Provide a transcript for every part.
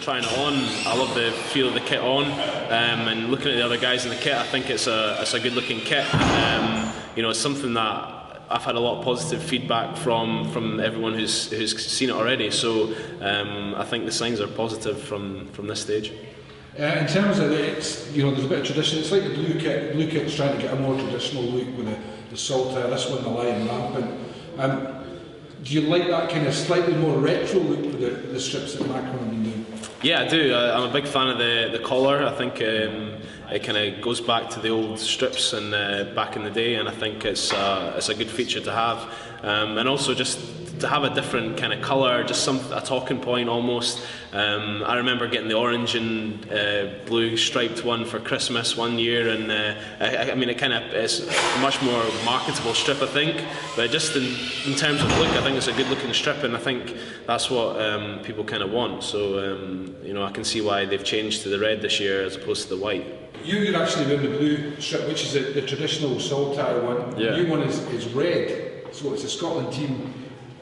trying it on, I love the feel of the kit on, and looking at the other guys in the kit, I think it's a good looking kit. You know, it's something that I've had a lot of positive feedback from everyone who's seen it already. So I think the signs are positive from this stage. In terms of it's, you know, there's a bit of tradition. It's like the blue kit. The blue kit's trying to get a more traditional look with the saltire. This one, the lion rampant. Do you like that kind of slightly more retro look with the strips that Macron have been doing? Yeah, I do. I'm a big fan of the collar. I think it kind of goes back to the old strips and back in the day, and I think it's a good feature to have, and also just to have a different kind of colour, just a talking point almost. I remember getting the orange and blue striped one for Christmas one year, and I mean it's a much more marketable strip, I think. But just in terms of look, I think it's a good looking strip, and I think that's what people kind of want. So you know, I can see why they've changed to the red this year as opposed to the white. You're actually wearing the blue strip, which is the traditional saltire one. Yeah. The new one is red, so it's a Scotland team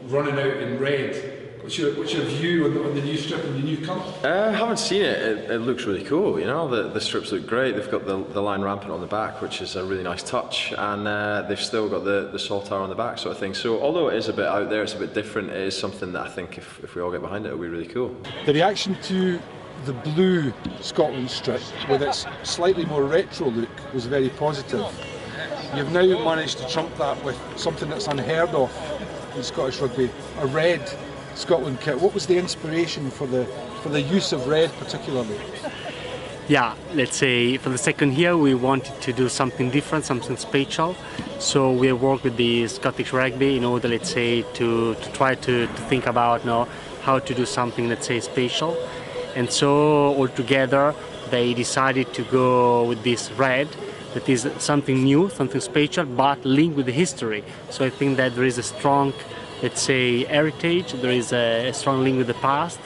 running out in red. What's your view on the new strip and the new colour? I haven't seen it. It looks really cool. You know, the strips look great. They've got the line rampant on the back, which is a really nice touch, and they've still got the saltire on the back, sort of thing. So although it is a bit out there, it's a bit different. It is something that I think if we all get behind it, it'll be really cool. The reaction to the blue Scotland strip with its slightly more retro look was very positive. You've now managed to trump that with something that's unheard of in Scottish Rugby, a red Scotland kit. What was the inspiration for the use of red particularly? Yeah, let's say for the second year we wanted to do something different, something special. So we worked with the Scottish Rugby in order, let's say, to try to think about how to do something, let's say, special. And so all together they decided to go with this red, that is something new, something special, but linked with the history. So I think that there is a strong, let's say, heritage, there is a strong link with the past.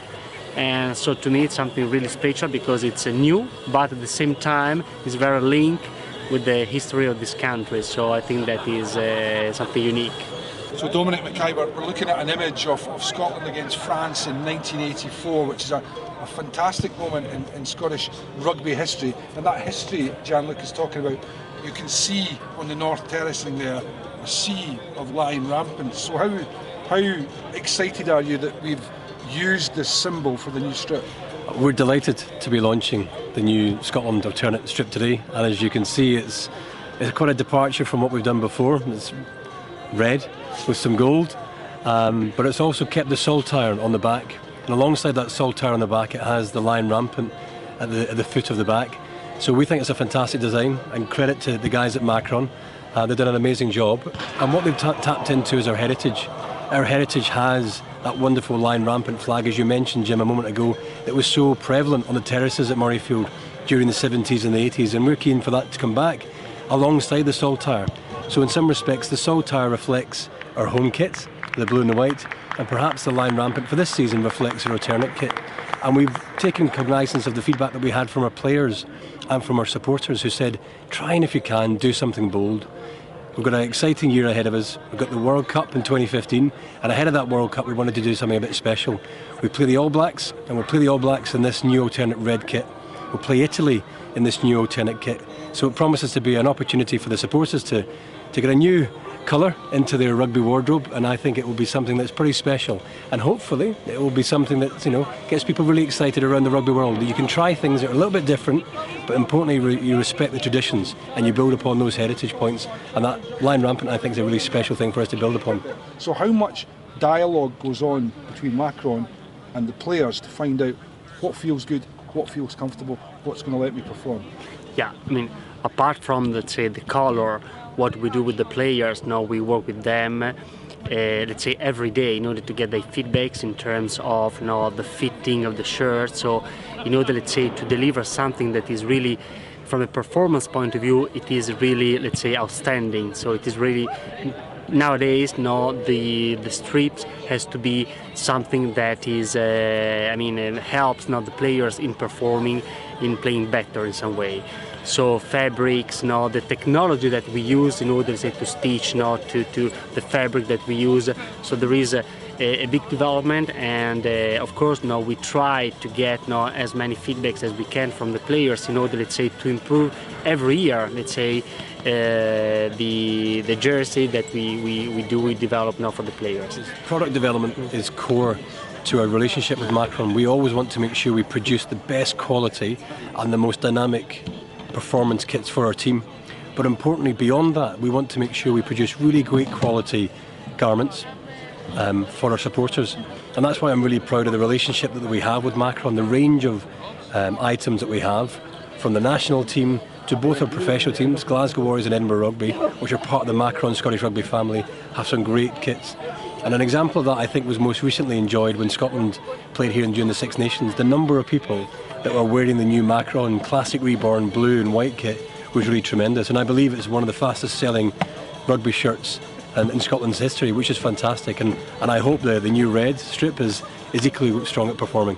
And so to me it's something really special because it's new, but at the same time it's very linked with the history of this country. So I think that is something unique. So Dominic Mackay, we're looking at an image of Scotland against France in 1984, which is a fantastic moment in Scottish rugby history. And that history Jan-Luc is talking about, you can see on the North Terracing there a sea of lion rampant. So how excited are you that we've used this symbol for the new strip? We're delighted to be launching the new Scotland alternate strip today, and as you can see it's quite a departure from what we've done before. It's red with some gold, but it's also kept the saltire on the back, and alongside that saltire on the back it has the lion rampant at the foot of the back. So we think it's a fantastic design, and credit to the guys at Macron. They've done an amazing job, and what they've tapped into is our heritage. Our heritage has that wonderful lion rampant flag, as you mentioned, Jim, a moment ago, that was so prevalent on the terraces at Murrayfield during the 70s and the 80s, and we're keen for that to come back alongside the saltire. So in some respects the saltire reflects our home kit, the blue and the white, and perhaps the lion rampant for this season reflects our alternate kit. And we've taken cognizance of the feedback that we had from our players and from our supporters, who said, try and if you can, do something bold. We've got an exciting year ahead of us. We've got the World Cup in 2015, and ahead of that World Cup we wanted to do something a bit special. We play the All Blacks, and we'll play the All Blacks in this new alternate red kit. We'll play Italy in this new alternate kit. So it promises to be an opportunity for the supporters to get a new colour into their rugby wardrobe, and I think it will be something that's pretty special, and hopefully it will be something that, you know, gets people really excited around the rugby world. You can try things that are a little bit different, but importantly you respect the traditions and you build upon those heritage points, and that lion rampant I think is a really special thing for us to build upon. So how much dialogue goes on between Macron and the players to find out what feels good, what feels comfortable, what's going to let me perform? Yeah, I mean, apart from, let's say, the colour, what we do with the players, now we work with them, let's say, every day in order to get their feedbacks in terms of the fitting of the shirt. So in order, let's say, to deliver something that is really, from a performance point of view, it is really, let's say, outstanding. So it is really, nowadays, the strips has to be something that is, helps the players in performing, in playing better in some way. So fabrics, the technology that we use in order, say, to stitch, to the fabric that we use. So there is a big development, and of course now we try to get now as many feedbacks as we can from the players in order, let's say, to improve every year, let's say, the jersey that we develop now for the players. Product development is core to our relationship with Macron. We always want to make sure we produce the best quality and the most dynamic performance kits for our team. But importantly, beyond that, we want to make sure we produce really great quality garments for our supporters. And that's why I'm really proud of the relationship that we have with Macron, the range of items that we have, from the national team to both our professional teams. Glasgow Warriors and Edinburgh Rugby, which are part of the Macron Scottish Rugby family, have some great kits. And an example of that I think was most recently enjoyed when Scotland played here during the Six Nations. The number of people that were wearing the new Macron Classic Reborn blue and white kit was really tremendous, and I believe it's one of the fastest selling rugby shirts in Scotland's history, which is fantastic, and I hope the new red strip is equally strong at performing.